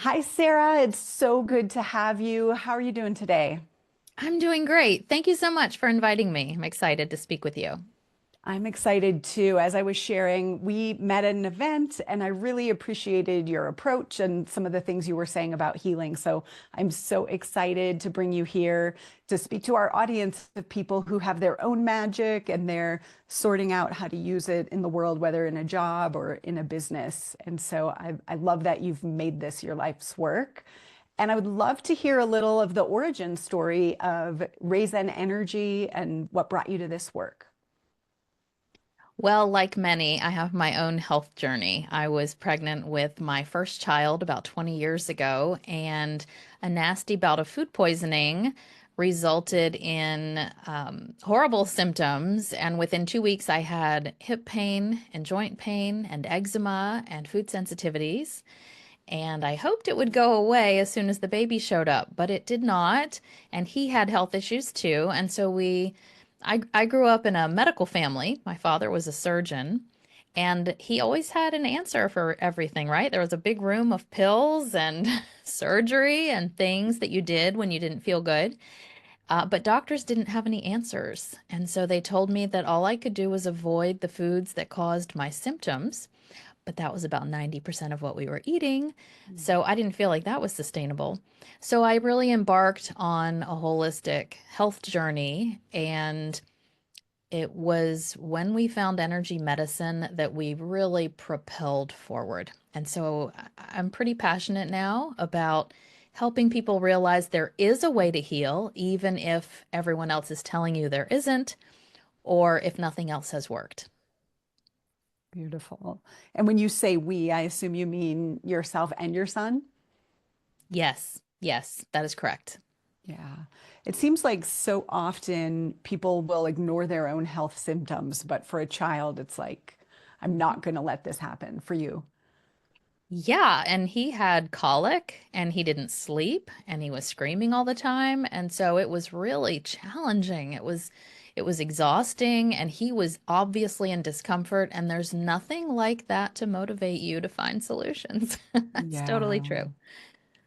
Hi, Sarah. It's so good to have you. How are you doing today? I'm doing great. Thank you so much for inviting me. I'm excited to speak with you. I'm excited too. As I was sharing, we met at an event and I really appreciated your approach and some of the things you were saying about healing. So I'm so excited to bring you here to speak to our audience of people who have their own magic and they're sorting out how to use it in the world, whether in a job or in a business. And so I love that you've made this your life's work. And I would love to hear a little of the origin story of Raisin Energy and what brought you to this work. Well, like many, I have my own health journey. I was pregnant with my first child about 20 years ago, and a nasty bout of food poisoning resulted in horrible symptoms. And within 2 weeks, I had hip pain and joint pain and eczema and food sensitivities. And I hoped it would go away as soon as the baby showed up, but it did not. And he had health issues too. And so I grew up in a medical family. My father was a surgeon, and he always had an answer for everything, right? There was a big room of pills and surgery and things that you did when you didn't feel good. But doctors didn't have any answers. And so they told me that all I could do was avoid the foods that caused my symptoms, but that was about 90% of what we were eating. So I didn't feel like that was sustainable. So I really embarked on a holistic health journey. And it was when we found energy medicine that we really propelled forward. And so I'm pretty passionate now about helping people realize there is a way to heal, even if everyone else is telling you there isn't, or if nothing else has worked. Beautiful. And when you say we, I assume you mean yourself and your son? Yes, yes, that is correct. Yeah. It seems like so often people will ignore their own health symptoms, but for a child, it's like, I'm not going to let this happen for you. Yeah, and he had colic and he didn't sleep and he was screaming all the time, and so it was really challenging. It was exhausting, and he was obviously in discomfort, and there's nothing like that to motivate you to find solutions. That's totally Yeah. true.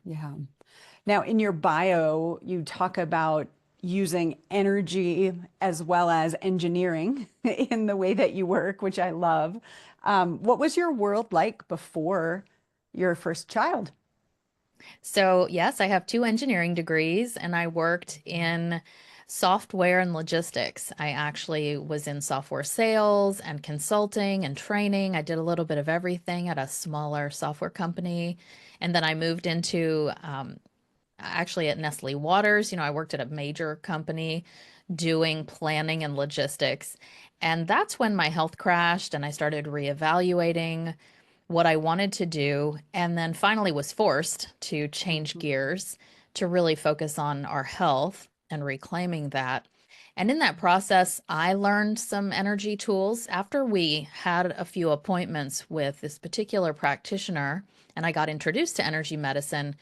Yeah. Now, in your bio, you talk about using energy as well as engineering in the way that you work, which I love. What was your world like before your first child? So, yes, I have two engineering degrees and I worked in software and logistics. I actually was in software sales and consulting and training. I did a little bit of everything at a smaller software company. And then I moved into actually at Nestle Waters. I worked at a major company doing planning and logistics. And that's when my health crashed and I started reevaluating what I wanted to do, and then finally was forced to change Mhm. gears to really focus on our health and reclaiming that. And in that process, I learned some energy tools after we had a few appointments with this particular practitioner and I got introduced to energy medicine.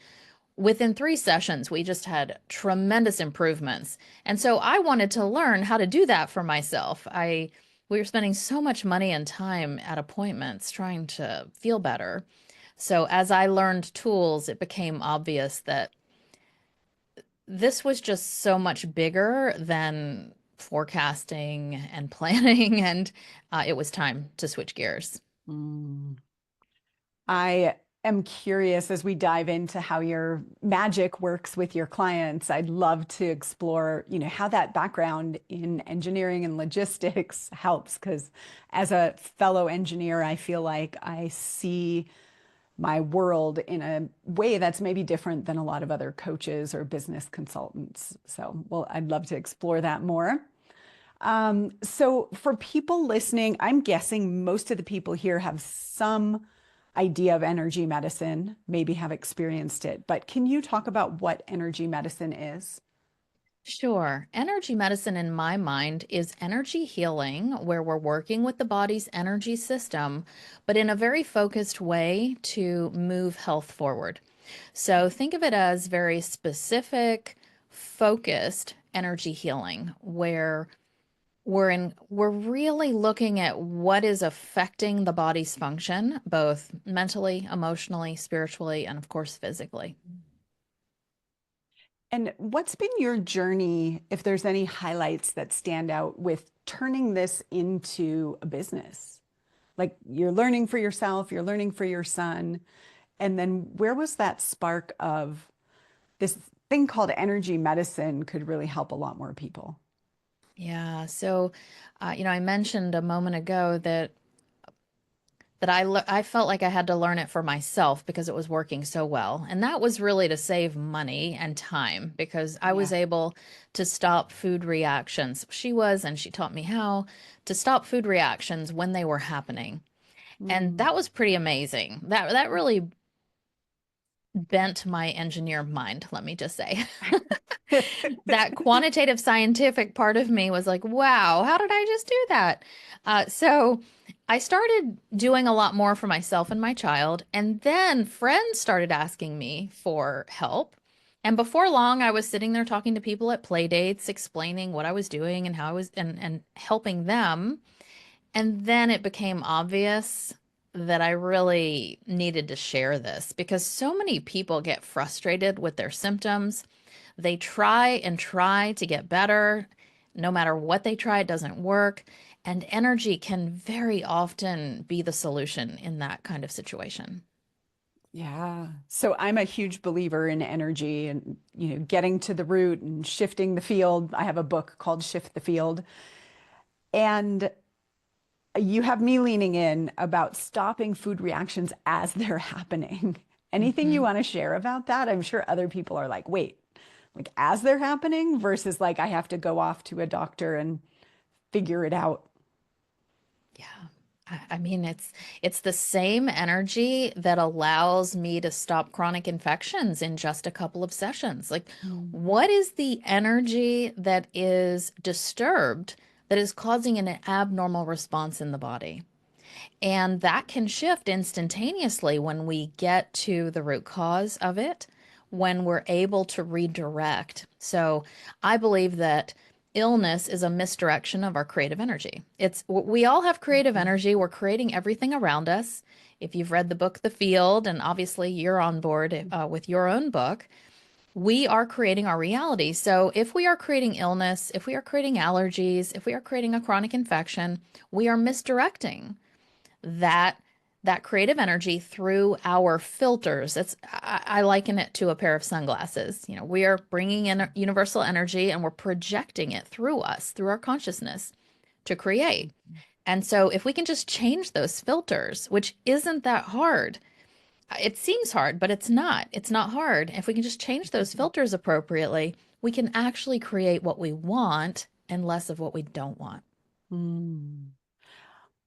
Within 3 sessions, we just had tremendous improvements. And so I wanted to learn how to do that for myself. We were spending so much money and time at appointments trying to feel better. So as I learned tools, it became obvious that this was just so much bigger than forecasting and planning, and it was time to switch gears. Mm. I am curious as we dive into how your magic works with your clients. I'd love to explore, how that background in engineering and logistics helps, because as a fellow engineer, I feel like I see my world in a way that's maybe different than a lot of other coaches or business consultants. So, well, I'd love to explore that more. So for people listening, I'm guessing most of the people here have some idea of energy medicine, maybe have experienced it, but can you talk about what energy medicine is? Sure. Energy medicine, in my mind, is energy healing, where we're working with the body's energy system, but in a very focused way to move health forward. So think of it as very specific, focused energy healing, where we're really looking at what is affecting the body's function, both mentally, emotionally, spiritually, and of course physically. And what's been your journey, if there's any highlights that stand out with turning this into a business? Like you're learning for yourself, you're learning for your son. And then where was that spark of this thing called energy medicine could really help a lot more people? Yeah. So, I mentioned a moment ago that I felt like I had to learn it for myself because it was working so well. And that was really to save money and time because I Yeah. was able to stop food reactions. She was, and she taught me how to stop food reactions when they were happening. And Mm. that was pretty amazing. That really bent my engineer mind, let me just say. That quantitative scientific part of me was like, wow, how did I just do that? So I started doing a lot more for myself and my child. And then friends started asking me for help. And before long, I was sitting there talking to people at play dates, explaining what I was doing and how I was and helping them. And then it became obvious that I really needed to share this because so many people get frustrated with their symptoms. They try and try to get better. No matter what they try, it doesn't work. And energy can very often be the solution in that kind of situation. Yeah. So I'm a huge believer in energy and, getting to the root and shifting the field. I have a book called Shift the Field. And you have me leaning in about stopping food reactions as they're happening. Anything you Mhm. want to share about that? I'm sure other people are like, wait, like as they're happening versus like I have to go off to a doctor and figure it out. Yeah. I mean, it's the same energy that allows me to stop chronic infections in just a couple of sessions. Like, Mm. what is the energy that is disturbed that is causing an abnormal response in the body? And that can shift instantaneously when we get to the root cause of it, when we're able to redirect. So I believe that illness is a misdirection of our creative energy. We all have creative energy. We're creating everything around us. If you've read the book The Field, and obviously you're on board with your own book, we are creating our reality. So if we are creating illness, if we are creating allergies, if we are creating a chronic infection, we are misdirecting that creative energy through our filters. I liken it to a pair of sunglasses. We are bringing in universal energy and we're projecting it through us, through our consciousness to create. And so if we can just change those filters, which isn't that hard. It seems hard, but it's not. It's not hard. If we can just change those filters appropriately, we can actually create what we want and less of what we don't want. Mm.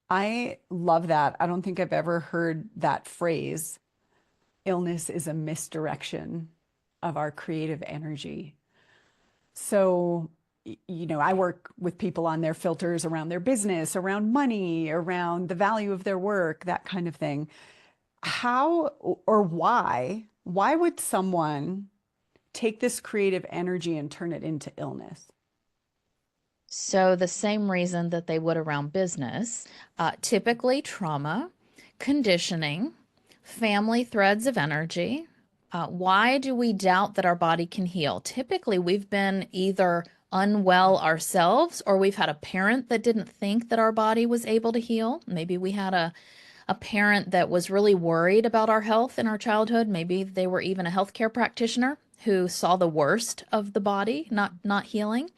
I love that. I don't think I've ever heard that phrase. Illness is a misdirection of our creative energy. So, I work with people on their filters around their business, around money, around the value of their work, that kind of thing. How or why would someone take this creative energy and turn it into illness? So, the same reason that they would around business, typically trauma, conditioning, family threads of energy. Why do we doubt that our body can heal? Typically, we've been either unwell ourselves or we've had a parent that didn't think that our body was able to heal. Maybe we had a parent that was really worried about our health in our childhood. Maybe they were even a healthcare practitioner who saw the worst of the body not healing.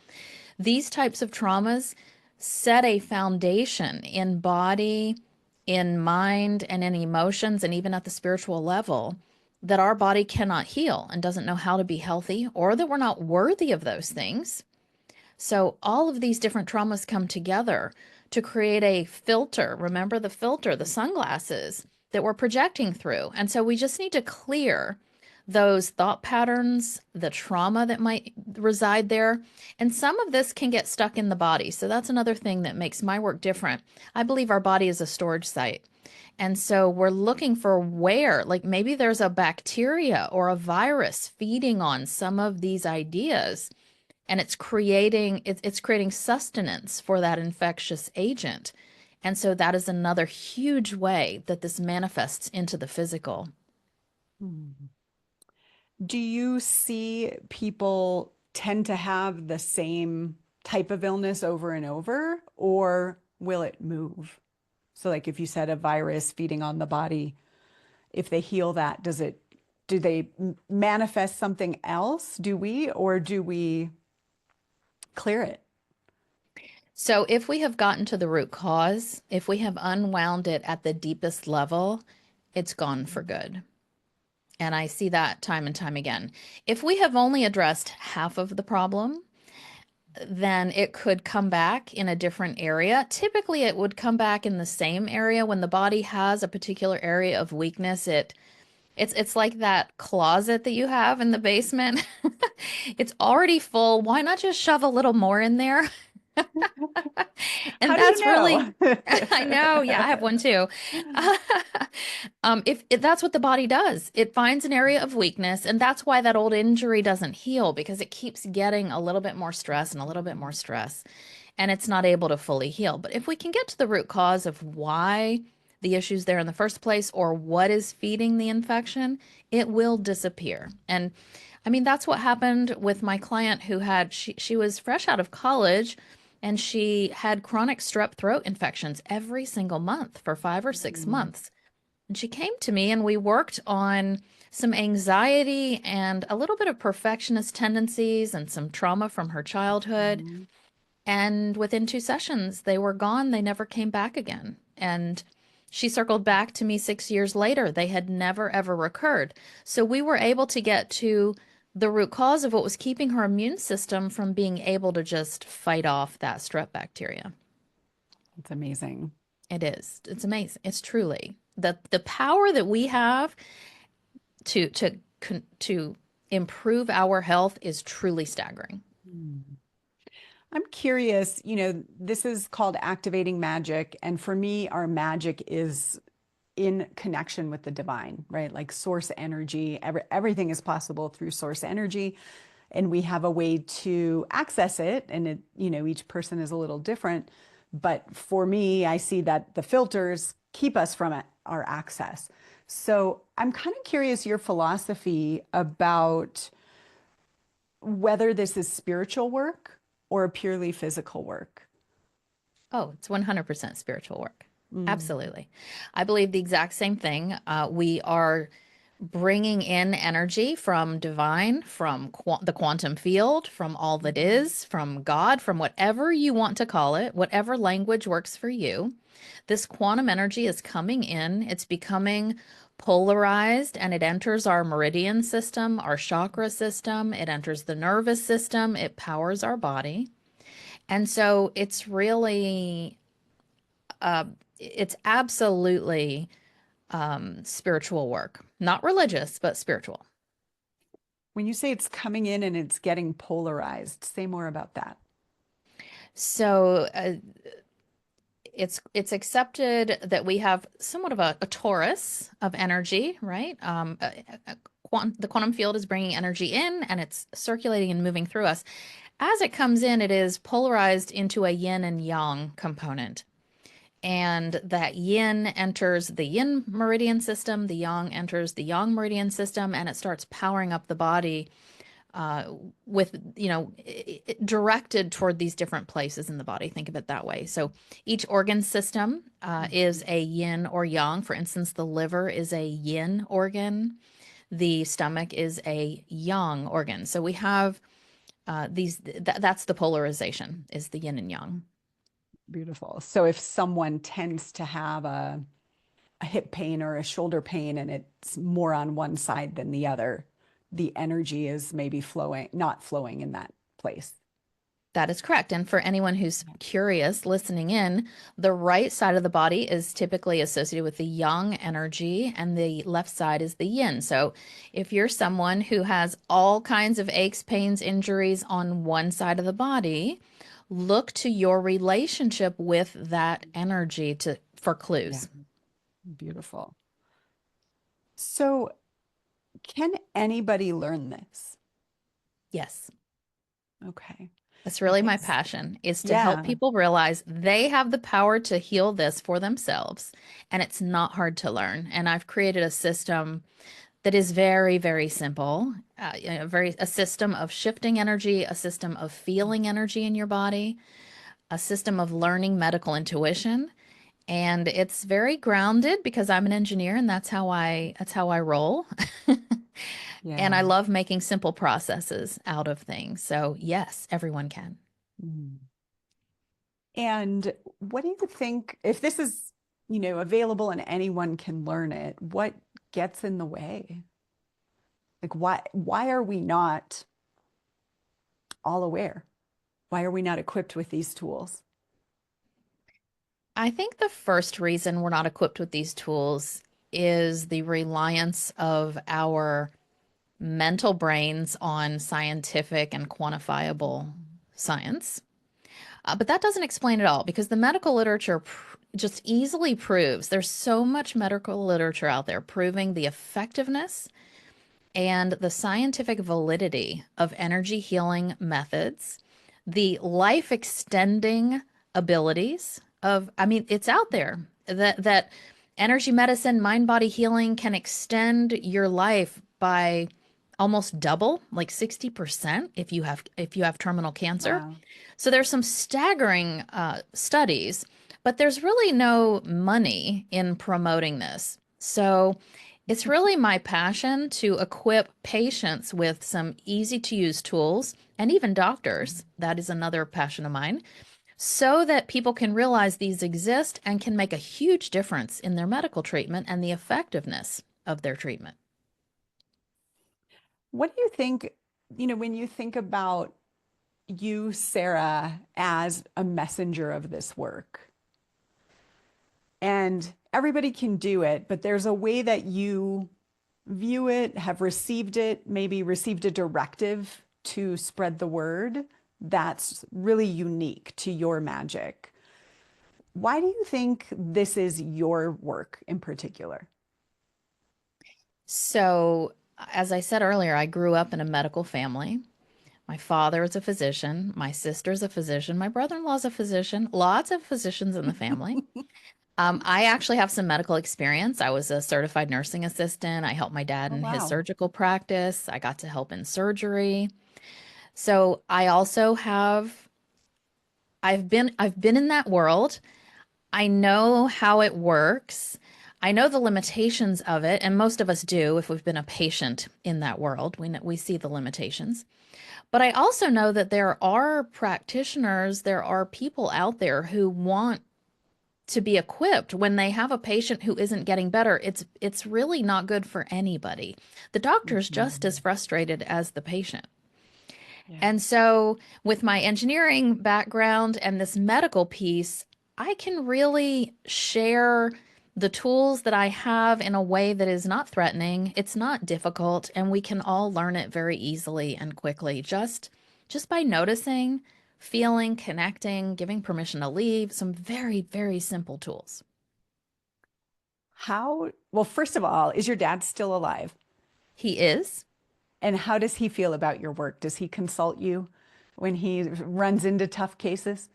These types of traumas set a foundation in body, in mind, and in emotions, and even at the spiritual level that our body cannot heal and doesn't know how to be healthy, or that we're not worthy of those things. So, all of these different traumas come together to create a filter. Remember the filter, the sunglasses that we're projecting through. And so, we just need to clear those thought patterns, the trauma that might reside there. And some of this can get stuck in the body. So, that's another thing that makes my work different. I believe our body is a storage site. And so we're looking for where, like maybe there's a bacteria or a virus feeding on some of these ideas and it's creating sustenance for that infectious agent. And so that is another huge way that this manifests into the physical. Hmm. Do you see people tend to have the same type of illness over and over, or will it move? So, like if you said a virus feeding on the body, if they heal that, do they manifest something else? Do we, or do we clear it? So if we have gotten to the root cause, if we have unwound it at the deepest level, it's gone for good. And I see that time and time again. If we have only addressed half of the problem, then it could come back in a different area. Typically, it would come back in the same area when the body has a particular area of weakness. It's like that closet that you have in the basement. It's already full. Why not just shove a little more in there? How And do you that's know? really, I know, yeah, I have one too. If that's what the body does, it finds an area of weakness, and that's why that old injury doesn't heal because it keeps getting a little bit more stress and a little bit more stress, and it's not able to fully heal. But if we can get to the root cause of why the issue's there in the first place or what is feeding the infection, it will disappear. And I mean, that's what happened with my client who had, she was fresh out of college and she had chronic strep throat infections every single month for 5 or 6 months. And she came to me and we worked on some anxiety and a little bit of perfectionist tendencies and some trauma from her childhood. Mhm. And within 2 sessions, they were gone. They never came back again. And she circled back to me 6 years later. They had never, ever recurred. So we were able to get to the root cause of what was keeping her immune system from being able to just fight off that strep bacteria. It's amazing. It is. It's amazing. It's truly the power that we have to improve our health is truly staggering. Hmm. I'm curious, this is called activating magic. And for me, our magic is in connection with the divine, right? Like source energy. Everything is possible through source energy. And we have a way to access it. And each person is a little different. But for me, I see that the filters keep us from our access. So I'm kind of curious your philosophy about whether this is spiritual work or purely physical work. Oh, it's 100% spiritual work. Mm. Absolutely. I believe the exact same thing. We are bringing in energy from divine, from the quantum field, from all that Mhm. is, from God, from whatever you want to call it, whatever language works for you. This quantum energy is coming in, it's becoming polarized, and it enters our meridian system, our chakra system, it enters the nervous system, it powers our body. And so uh, it's absolutely spiritual work, not religious, but spiritual. When you say it's coming in and it's getting polarized, say more about that. So it's accepted that we have somewhat of a torus of energy, right? The quantum field is bringing energy in and it's circulating and moving through us. As it comes in, it is polarized into a yin and yang component. And that yin enters the yin meridian system, the yang enters the yang meridian system, and it starts powering up the body uh, with, directed toward these different places in the body. Think of it that way. So each organ system is Mhm. a yin or yang. For instance, the liver is a yin organ, the stomach is a yang organ. So we have that's the polarization, is the yin and yang. Beautiful. So if someone tends to have a hip pain or a shoulder pain and it's more on one side than the other, the energy is maybe not flowing in that place. That is correct. And for anyone who's curious listening in, the right side of the body is typically associated with the yang energy, and the left side is the yin. So if you're someone who has all kinds of aches, pains, injuries on one side of the body, look to your relationship with that energy for Yeah, clues. beautiful. So can anybody learn this? Yes. Okay. That's It really my makes, passion, is to help yeah. people realize they have the power to heal this for themselves. And it's not hard to learn. And I've created a system that is very, very simple, a system of shifting energy, a system of feeling energy in your body, a system of learning medical intuition. And it's very grounded because I'm an engineer and that's how I roll. And I Yeah. love making simple processes out of things. So yes, everyone can. Mm. And what do you think, if this is, available and anyone can learn it, what gets in the way? Like why are we not all aware? Why are we not equipped with these tools? I think the first reason we're not equipped with these tools is the reliance of our mental brains on scientific and quantifiable science. But that doesn't explain it all because the medical literature just easily proves there's so much medical literature out there proving the effectiveness and the scientific validity of energy healing methods, the life extending abilities of, I mean, it's out there that energy medicine, mind body healing can extend your life by almost double, like 60% if you have terminal cancer. Wow. So there's some staggering studies, but there's really no money in promoting this. So it's really my passion to equip patients with some easy to use tools and even doctors. That is another passion of mine, so that people can realize these exist and can make a huge difference in their medical treatment and the effectiveness of their treatment. What do you think, when you think about you, Sarah, as a messenger of this work? And everybody can do it, but there's a way that you view it, have received it, maybe received a directive to spread the word that's really unique to your magic. Why do you think this is your work in particular? So, as I said earlier, I grew up in a medical family. My father is a physician. My sister's a physician. My brother-in-law's a physician. Lots of physicians in the family. I actually have some medical experience. I was a certified nursing assistant. I helped my dad Oh, in his wow. surgical practice. I got to help in surgery. So I also have I've been in that world. I know how it works. I know the limitations of it, and most of us do if we've been a patient in that world. We see the limitations. But I also know that there are practitioners, there are people out there who want to be equipped when they have a patient who isn't getting better. It's really not good for anybody. The doctor's just as Mhm. frustrated as the patient. Yeah. And so, with my engineering background and this medical piece, I can really share the tools that I have in a way that is not threatening. It's not difficult, and we can all learn it very easily and quickly just by noticing, feeling, connecting, giving permission to leave, some very, very simple tools. Well, first of all, is your dad still alive? He is. And how does he feel about your work? Does he consult you when he runs into tough cases?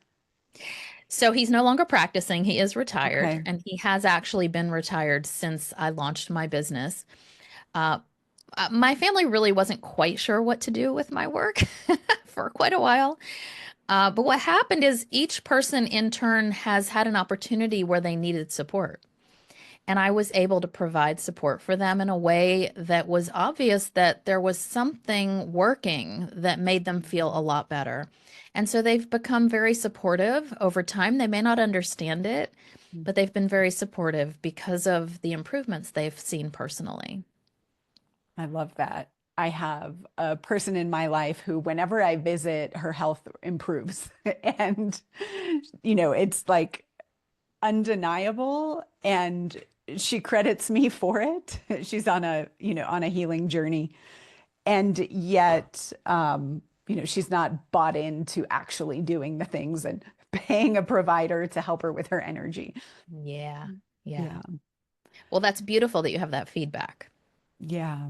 So he's no longer practicing. He is retired, Okay. and he has actually been retired since I launched my business. Uh, my family really wasn't quite sure what to do with my work for quite a while. But what happened is each person in turn has had an opportunity where they needed support. And I was able to provide support for them in a way that was obvious that there was something working that made them feel a lot better. And so they've become very supportive over time. They may not understand it, but they've been very supportive because of the improvements they've seen personally. I love that. I have a person in my life who, whenever I visit, her health improves. And, it's like undeniable. And she credits me for it. She's on a healing journey. And yet, she's not bought into actually doing the things and paying a provider to help her with her energy. Yeah. Yeah. Yeah. Well, that's beautiful that you have that feedback. Yeah.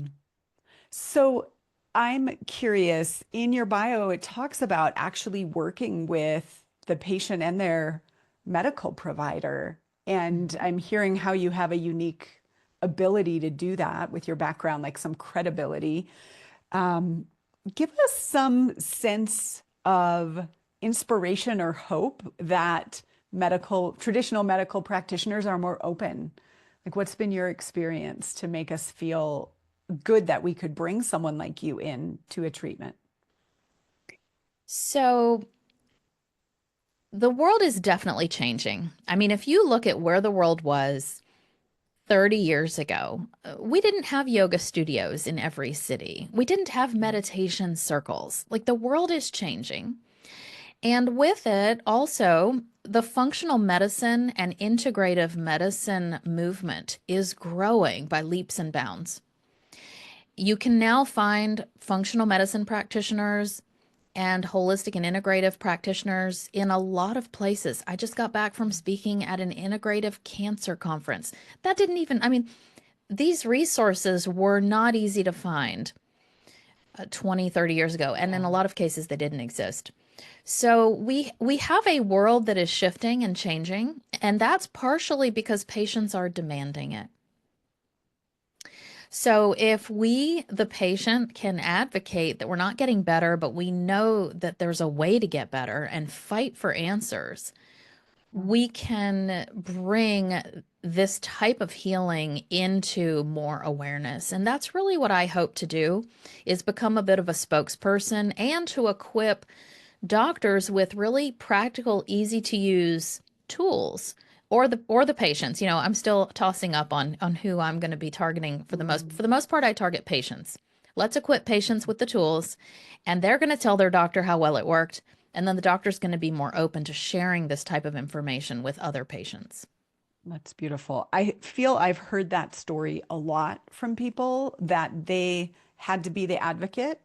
So I'm curious, in your bio, it talks about actually working with the patient and their medical provider. And Mhm. I'm hearing how you have a unique ability to do that with your background, like some credibility. Um, Give us some sense of inspiration or hope that traditional medical practitioners are more open. Like, what's been your experience to make us feel good that we could bring someone like you in to a treatment? So the world is definitely changing. I mean, if you look at where the world was 30 years ago, we didn't have yoga studios in every city. We didn't have meditation circles. Like the world is changing. And with it, also, the functional medicine and integrative medicine movement is growing by leaps and bounds. You can now find functional medicine practitioners and holistic and integrative practitioners in a lot of places. I just got back from speaking at an integrative cancer conference. That didn't even, I mean, these resources were not easy to find 20, 30 years ago. And in Yeah. a lot of cases, they didn't exist. So we have a world that is shifting and changing, and that's partially because patients are demanding it. So if we, the patient, can advocate that we're not getting better, but we know that there's a way to get better and fight for answers, we can bring this type of healing into more awareness. And that's really what I hope to do is become a bit of a spokesperson and to equip doctors with really practical, easy to use tools or the patients. You know, I'm still tossing up on who I'm going to be targeting Mm. for the most part I target patients. Let's equip patients with the tools and they're going to tell their doctor how well it worked. And then the doctor's going to be more open to sharing this type of information with other patients. That's beautiful. I feel I've heard that story a lot from people that they had to be the advocate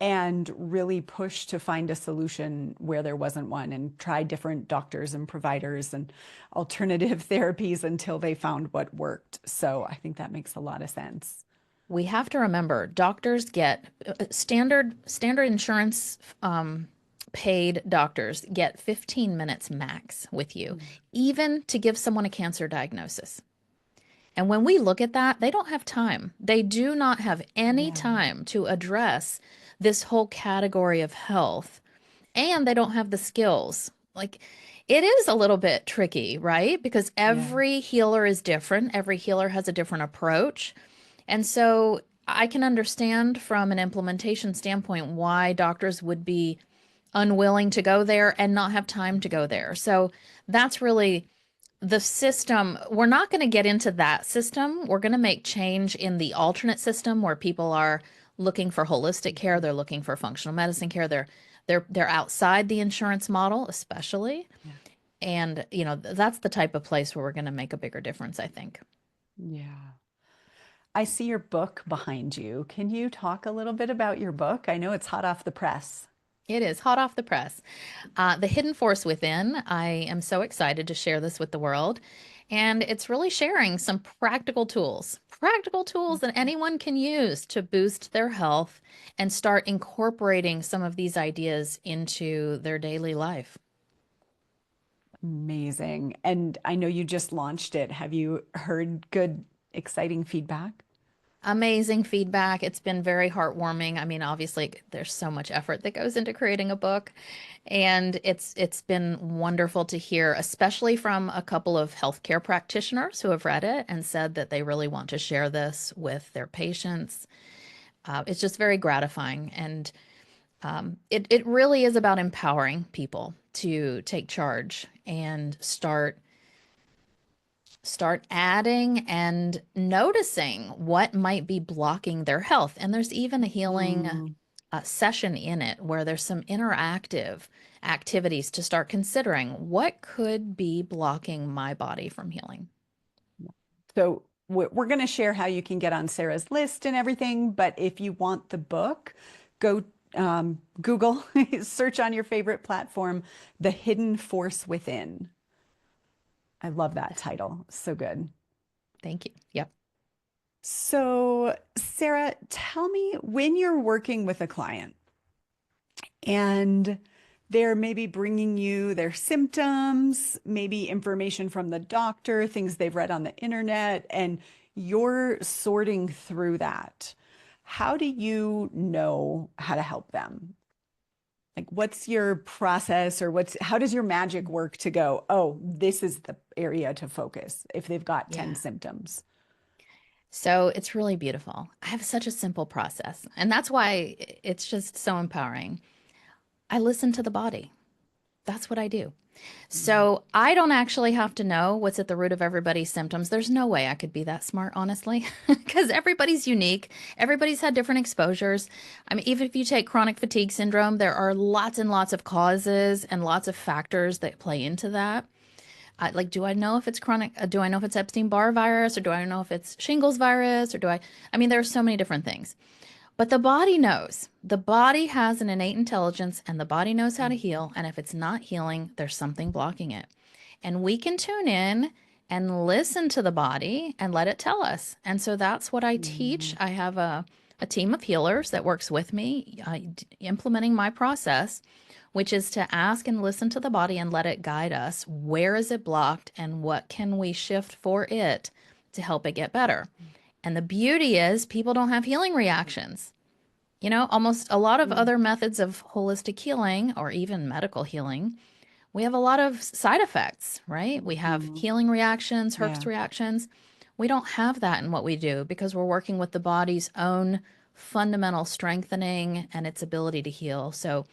and really push to find a solution where there wasn't one and try different doctors and providers and alternative therapies until they found what worked. So I think that makes a lot of sense. We have to remember doctors get standard insurance paid doctors get 15 minutes max with you, Mm. even to give someone a cancer diagnosis. And when we look at that, they don't have time. They do not have any Yeah, time to address this whole category of health, and they don't have the skills. Like it is a little bit tricky, right? Because yeah. every healer is different, every healer has a different approach. And so I can understand from an implementation standpoint why doctors would be unwilling to go there and not have time to go there. So that's really the system. We're not going to get into that system. We're going to make change in the alternate system where people are looking for holistic care, they're looking for functional medicine care, they're outside the insurance model especially. Yeah. And you know, that's the type of place where we're going to make a bigger difference, I think. Yeah. I see your book behind you. Can you talk a little bit about your book? I know it's hot off the press. It is hot off the press. The Hidden Force Within. I am so excited to share this with the world. And it's really sharing some practical tools that anyone can use to boost their health and start incorporating some of these ideas into their daily life. Amazing. And I know you just launched it. Have you heard good, exciting feedback? Amazing feedback. It's been very heartwarming. I mean, obviously, there's so much effort that goes into creating a book, and it's been wonderful to hear, especially from a couple of healthcare practitioners who have read it and said that they really want to share this with their patients. It's just very gratifying, and it really is about empowering people to take charge and start adding and noticing what might be blocking their health. And there's even a healing Mm. session in it where there's some interactive activities to start considering what could be blocking my body from healing. So we're going to share how you can get on Sarah's list and everything. But if you want the book, go Google, search on your favorite platform, The Hidden Force Within. I love that title. So good. Thank you. Yep. So, Sarah, tell me when you're working with a client and they're maybe bringing you their symptoms, maybe information from the doctor, things they've read on the internet, and you're sorting through that. How do you know how to help them? Like, what's your process or how does your magic work to go, oh, this is the area to focus if they've got 10 Yeah. symptoms? So it's really beautiful. I have such a simple process, and that's why it's just so empowering. I listen to the body. That's what I do. Mm. So I don't actually have to know what's at the root of everybody's symptoms. There's no way I could be that smart, honestly, because everybody's unique. Everybody's had different exposures. I mean, even if you take chronic fatigue syndrome, there are lots and lots of causes and lots of factors that play into that. Like, do I know if it's chronic? Do I know if it's Epstein-Barr virus, or do I know if it's shingles virus, or do I? I mean, there are so many different things. But the body knows. The body has an innate intelligence, and the body knows how to heal. And if it's not healing, there's something blocking it. And we can tune in and listen to the body and let it tell us. And so that's what I teach. Mhm. I have a team of healers that works with me, implementing my process, which is to ask and listen to the body and let it guide us. Where is it blocked, and what can we shift for it to help it get better? And the beauty is, people don't have healing reactions. You know, almost a lot of Mm. other methods of holistic healing or even medical healing, we have a lot of side effects, right? We have Mhm. healing reactions, Herx Yeah. reactions. We don't have that in what we do because we're working with the body's own fundamental strengthening and its ability to heal. So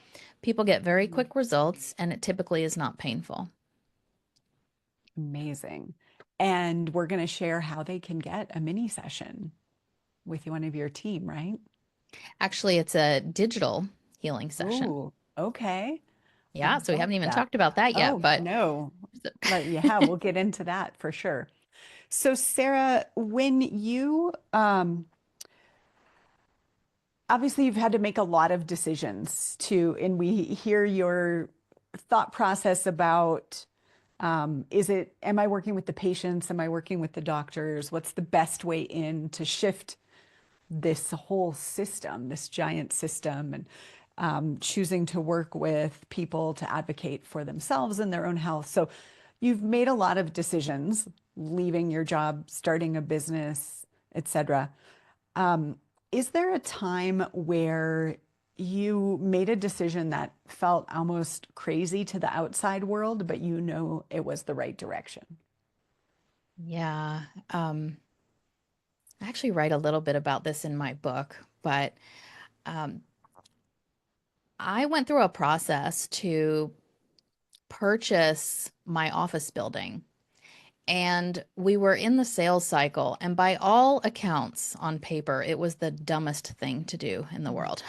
people get very Mm. quick results, and it typically is not painful. Amazing. And we're going to share how they can get a mini session with one of your team, right? Actually, it's a digital healing session. Oh, okay. I Yeah, so we love haven't even that. talked about that yet, Oh, but no. Yeah, we'll get into that for sure. So, Sarah, when you obviously you've had to make a lot of decisions and we hear your thought process about am I working with the patients? Am I working with the doctors? What's the best way in to shift this whole system, this giant system, and choosing to work with people to advocate for themselves and their own health. So you've made a lot of decisions, leaving your job, starting a business, etc. Um, is there a time where you made a decision that felt almost crazy to the outside world, but you know it was the right direction? yeah. I actually write a little bit about this in my book, but um, I went through a process to purchase my office building. And we were in the sales cycle, and by all accounts on paper, it was the dumbest thing to do in the world.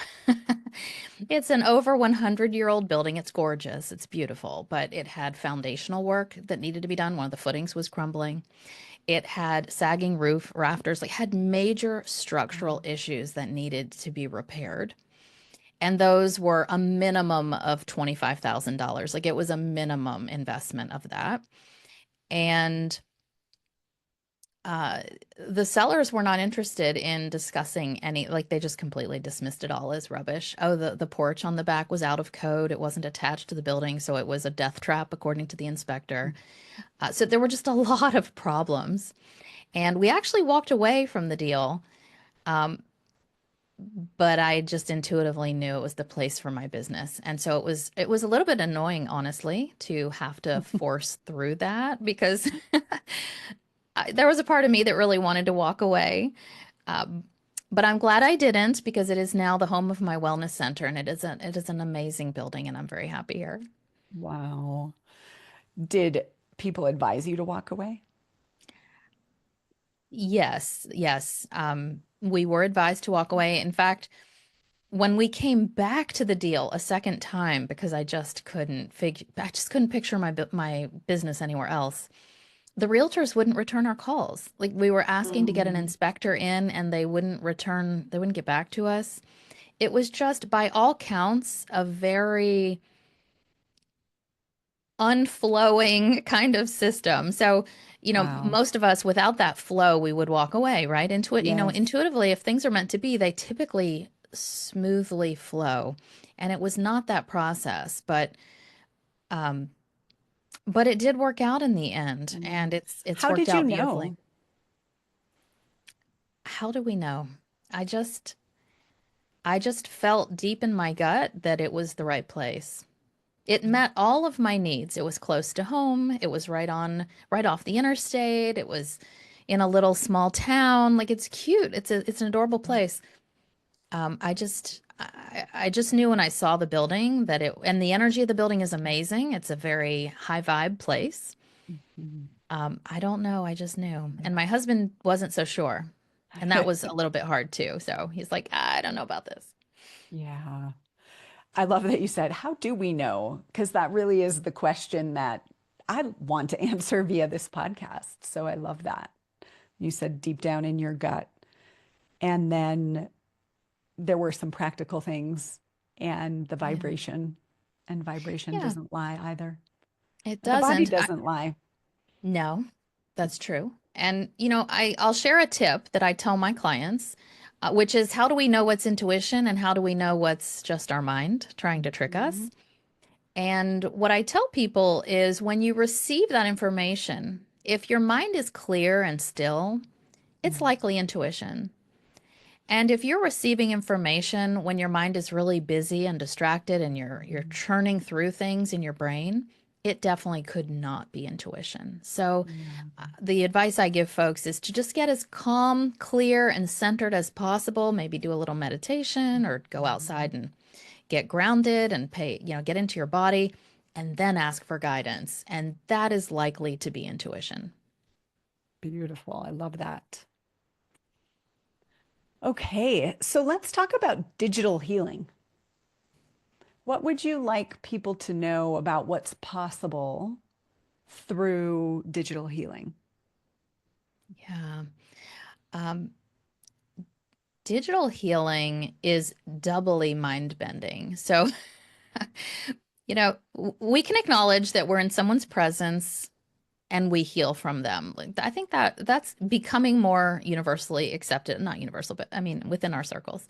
It's an over 100-year-old building. It's gorgeous. It's beautiful, but it had foundational work that needed to be done. One of the footings was crumbling. It had sagging roof rafters, like had major structural Oh, issues that needed to be repaired. And those were a minimum of $25,000. Like it was a minimum investment of that. And uh, the sellers were not interested in discussing any, like they just completely dismissed it all as rubbish. Oh, the porch on the back was out of code. It wasn't attached to the building, so it was a death trap, according to the inspector. So there were just a lot of problems. And we actually walked away from the deal, but I just intuitively knew it was the place for my business. And so it was a little bit annoying, honestly, to have to force through that because there was a part of me that really wanted to walk away. Um, but I'm glad I didn't because it is now the home of my wellness center, and it is an amazing building, and I'm very happy here. wow. Did people advise you to walk away? Yes, yes. We were advised to walk away. In fact, when we came back to the deal a second time, because I just couldn't picture my business anywhere else. The realtors wouldn't return our calls. Like we were asking to get an Mm. inspector in, and they wouldn't get back to us. It was just, by all counts, a very unflowing kind of system. So Wow. most of us without that flow, we would walk away, right? Yes. Intuitively, if things are meant to be, they typically smoothly flow. And it was not that process, um, but it did work out in the end, Mm. and it's How worked did you out beautifully. know? How do we know? I just I just felt deep in my gut that it was the right place. It met all of my needs. It was close to home. It was right off the interstate. It was in a little small town. Like it's cute. It's an adorable place. I just knew when I saw the building that it and the energy of the building is amazing. It's a very high vibe place. Mhm. I don't know. I just knew. And my husband wasn't so sure. And that was a little bit hard too. So he's like, I don't know about this. Yeah. I love that you said, how do we know? Because that really is the question that I want to answer via this podcast. So I love that. You said deep down in your gut. And then there were some practical things and the Yeah. vibration. And vibration Yeah, doesn't lie either. it And the body doesn't. doesn't lie. No, that's true. And I'll share a tip that I tell my clients, which is how do we know what's intuition and how do we know what's just our mind trying to trick Mhm. us? And what I tell people is when you receive that information, if your mind is clear and still, it's Mm. likely intuition. And if you're receiving information when your mind is really busy and distracted and you're Mm. churning through things in your brain, it definitely could not be intuition. So Yeah. the advice I give folks is to just get as calm, clear, and centered as possible. Maybe do a little meditation or go Mhm. outside and get grounded and get into your body and then ask for guidance. And that is likely to be intuition. Beautiful. I love that. Okay, so let's talk about digital healing. What would you like people to know about what's possible through digital healing? Yeah. Um, Digital healing is doubly mind bending. So, we can acknowledge that we're in someone's presence and we heal from them. Like, I think that that's becoming more universally accepted, not universal, but I mean, within our circles.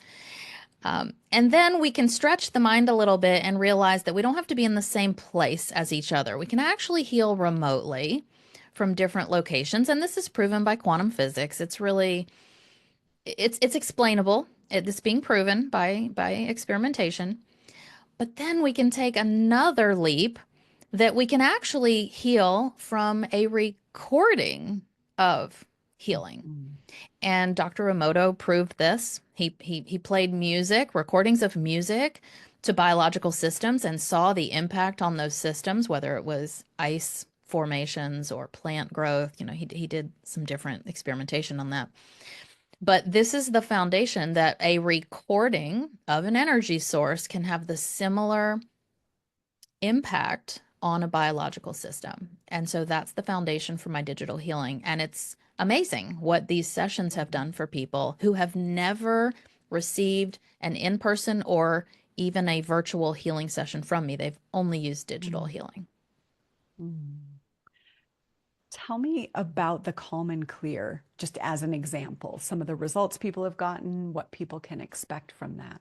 And then we can stretch the mind a little bit and realize that we don't have to be in the same place as each other. We can actually heal remotely from different locations. And this is proven by quantum physics. It's explainable. It's being proven by experimentation. But then we can take another leap that we can actually heal from a recording of healing. Mhm. And Dr. Emoto proved this. He played music, recordings of music to biological systems and saw the impact on those systems, whether it was ice formations or plant growth. He did some different experimentation on that. But this is the foundation that a recording of an energy source can have the similar impact on a biological system. And so that's the foundation for my digital healing. And it's amazing what these sessions have done for people who have never received an in person or even a virtual healing session from me. They've only used digital Mhm. healing. Mhm. Tell me about the calm and clear, just as an example, some of the results people have gotten, what people can expect from that.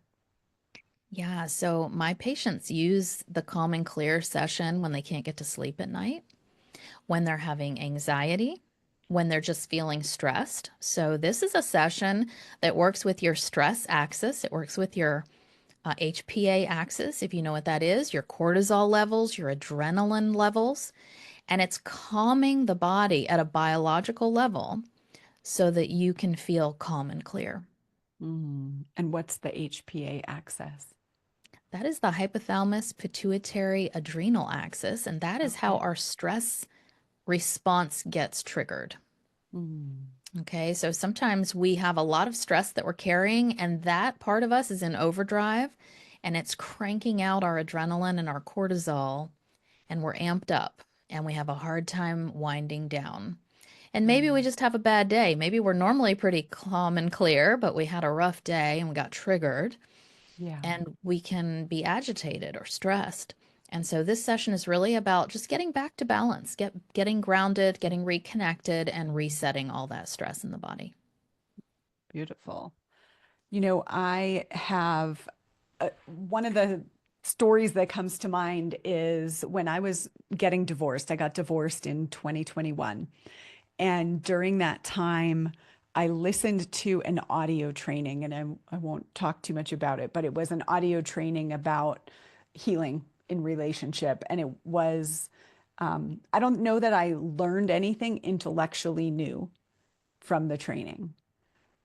Yeah, so my patients use the calm and clear session when they can't get to sleep at night, when they're having anxiety, when they're just feeling stressed. So, this is a session that works with your stress axis. It works with your HPA axis, if you know what that is, your cortisol levels, your adrenaline levels, and it's calming the body at a biological level so that you can feel calm and clear. And what's the HPA axis? That is the hypothalamus pituitary adrenal axis, and that is how Okay. our stress response gets triggered. Mm. Okay, so sometimes we have a lot of stress that we're carrying, and that part of us is in overdrive and it's cranking out our adrenaline and our cortisol, and we're amped up and we have a hard time winding down. And maybe we Mm. just have a bad day. Maybe we're normally pretty calm and clear, but we had a rough day and we got triggered, Yeah. and we can be agitated or stressed. And so this session is really about just getting back to balance, getting grounded, getting reconnected, and resetting all that stress in the body. Beautiful. I have one of the stories that comes to mind is when I was getting divorced. I got divorced in 2021. And during that time, I listened to an audio training, and I won't talk too much about it, but it was an audio training about healing in relationship. And it was, I don't know that I learned anything intellectually new from the training,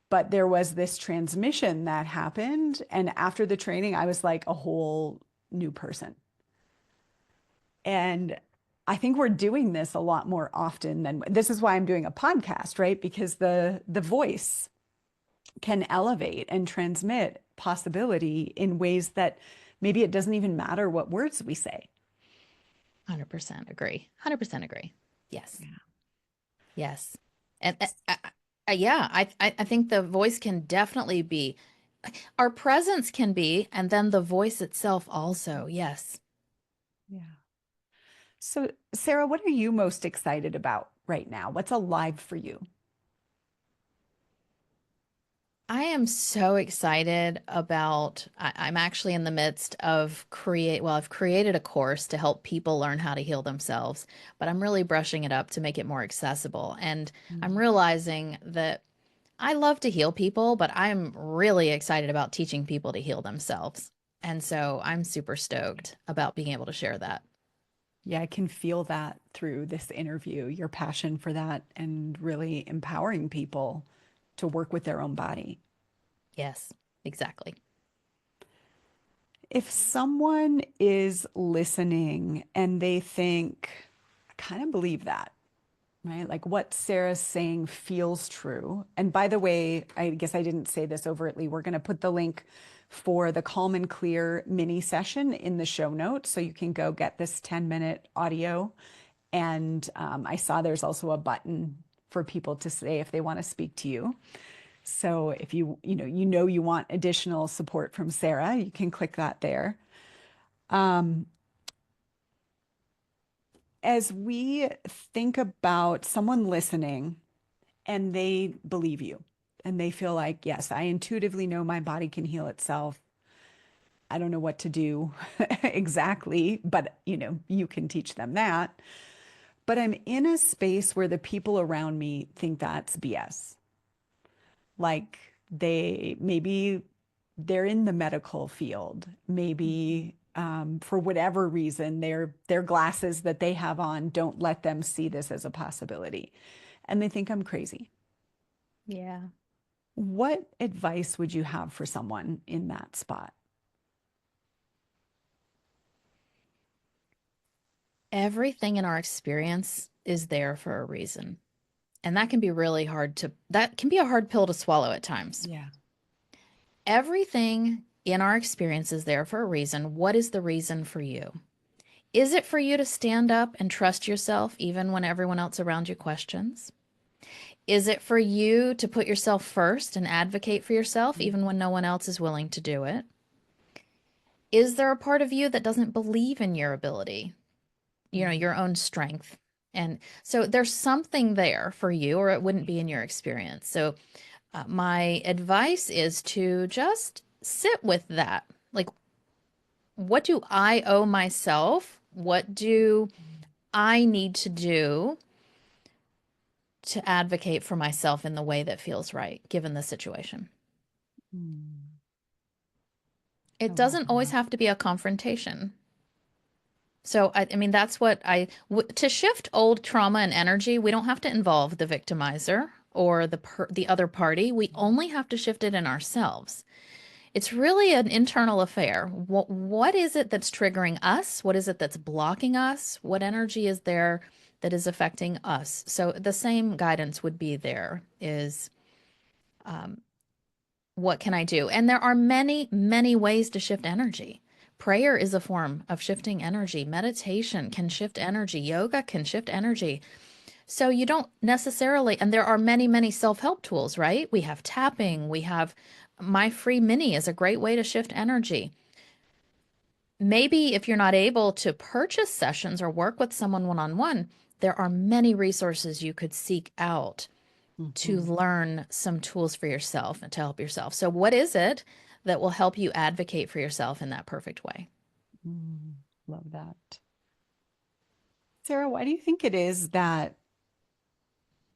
but there was this transmission that happened. And after the training, I was like a whole new person. And I think we're doing this a lot more often than this is why I'm doing a podcast, right? Because the voice can elevate and transmit possibility in ways that maybe it doesn't even matter what words we say. 100% agree. 100% agree. Yes. Yeah. Yes. And yeah, I think the voice can definitely be, our presence can be, and then the voice itself also. Yes. Yeah. So, Sarah, what are you most excited about right now? What's alive for you? I am so excited about, I'm actually in the midst of I've created a course to help people learn how to heal themselves, but I'm really brushing it up to make it more accessible. And I'm Mm. realizing that I love to heal people, but I'm really excited about teaching people to heal themselves. And so I'm super stoked about being able to share that. Yeah, I can feel that through this interview, your passion for that and really empowering people to work with their own body. Yes, exactly. If someone is listening and they think, I kind of believe that, right? Like what Sarah's saying feels true. And by the way, I guess I didn't say this overtly. We're going to put the link for the Calm and Clear mini session in the show notes so you can go get this 10-minute audio. And I saw there's also a button for people to say if they want to speak to you. So if you want additional support from Sarah, you can click that there. Um, as we think about someone listening and they believe you and they feel like, yes, I intuitively know my body can heal itself. I don't know what to do exactly, but you can teach them that. But I'm in a space where the people around me think that's BS. Like maybe they're in the medical field, maybe for whatever reason, their glasses that they have on don't let them see this as a possibility, and they think I'm crazy. Yeah. What advice would you have for someone in that spot? Everything in our experience is there for a reason. And that can be a hard pill to swallow at times. Yeah. Everything in our experience is there for a reason. What is the reason for you? Is it for you to stand up and trust yourself even when everyone else around you questions? Is it for you to put yourself first and advocate for yourself even when no one else is willing to do it? Is there a part of you that doesn't believe in your ability, Mm. your own strength? And so there's something there for you, or it wouldn't be in your experience. So my advice is to just sit with that. Like, what do I owe myself? What do I need to do to advocate for myself in the way that feels right, given the situation? Mm. I It love doesn't always that. have to be a confrontation. So, I mean, that's what to shift old trauma and energy, we don't have to involve the victimizer or the other party. We only have to shift it in ourselves. It's really an internal affair. What is it that's triggering us? What is it that's blocking us? What energy is there that is affecting us? So the same guidance would be there is um, what can I do? And there are many, many ways to shift energy. Prayer is a form of shifting energy. Meditation can shift energy. Yoga can shift energy. So you don't necessarily, and there are many, many self-help tools, right? We have tapping, we have My Free Mini is a great way to shift energy. maybe if you're not able to purchase sessions or work with someone one-on-one, there are many resources you could seek out to Mhm. learn some tools for yourself and to help yourself. So, what is it that will help you advocate for yourself in that perfect way? Mm, love that. Sarah, why do you think it is that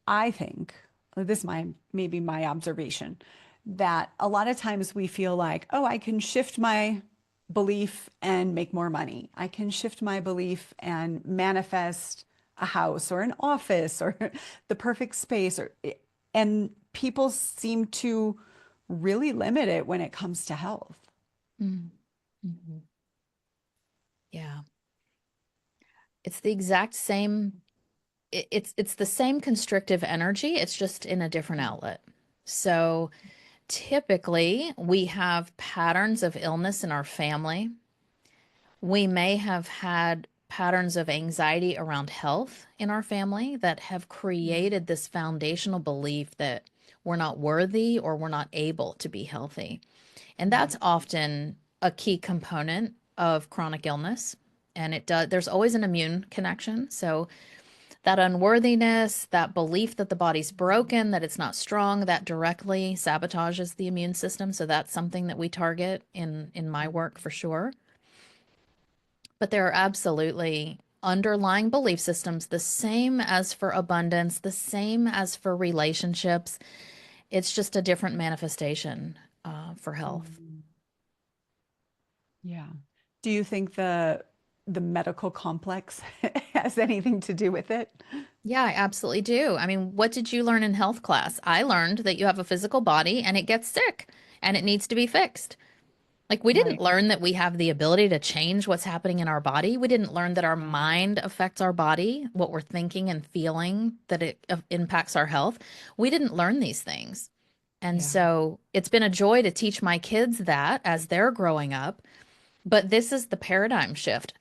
I think this is my maybe my observation that a lot of times we feel like, oh, I can shift my belief and make more money. I can shift my belief and manifest a house or an office or the perfect space or and people seem to really limit it when it comes to health. Mm. Mhm. Yeah. It's the exact same it's the same constrictive energy, it's just in a different outlet. So, typically, we have patterns of illness in our family. We may have had patterns of anxiety around health in our family that have Mm, created this foundational belief that we're not worthy or we're not able to be healthy. And mm, that's often a key component of chronic illness. And there's always an immune connection. So that unworthiness, that belief that the body's broken, that it's not strong, that directly sabotages the immune system. So that's something that we target in my mm, work for sure. But there are absolutely underlying belief systems, the same as for abundance, the same as for relationships. It's just a different manifestation for health. mm. Yeah. Do you think the medical complex has anything to do with it? Yeah, I absolutely do. I mean, what did you learn in health class? I learned that you have a physical body and it gets sick and it needs to be fixed. Like, we didn't Right. learn that we have the ability to change what's happening in our body. We didn't learn that our Yeah. mind affects our body, what we're thinking and feeling, that it impacts our health. We didn't learn these things. And Yeah. so it's been a joy to teach my kids that as they're growing up. But this is the paradigm shift.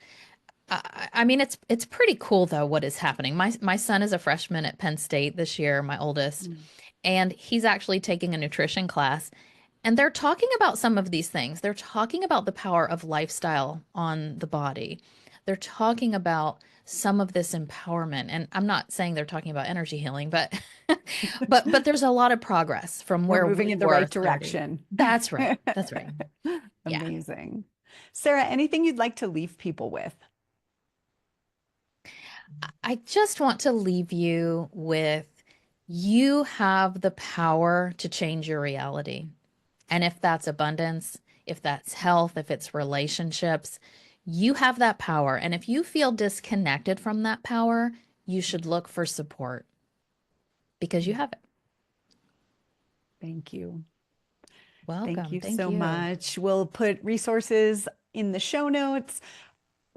I mean, it's pretty cool though what is happening. My son is a freshman at Penn State this year, my oldest, Mm. and he's actually taking a nutrition class. And they're talking about some of these things. They're talking about the power of lifestyle on the body. They're talking about some of this empowerment. And I'm not saying they're talking about energy healing, but but there's a lot of progress from We're where moving we in the were right 30. direction. That's right. That's right. Yeah. Amazing. Sarah, anything you'd like to leave people with? I just want to leave you with you have the power to change your reality. And if that's abundance, if that's health, if it's relationships, you have that power. And if you feel disconnected from that power, you should look for support because you Mm. have it. Thank you. Thank Welcome. you Thank so you. much. We'll put resources in the show notes.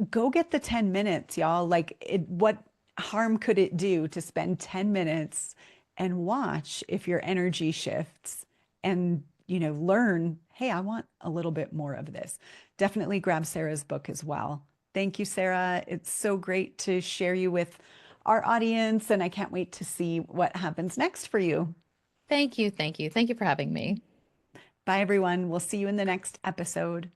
Go get the 10 minutes, y'all. What harm could it do to spend 10 minutes and watch if your energy shifts and, learn, hey, I want a little bit more of this. Definitely grab Sarah's book as well. Thank you, Sarah. It's so great to share you with our audience, and I can't wait to see what happens next for you. Thank you. Thank you. Thank you for having me. Bye, everyone. We'll see you in the next episode.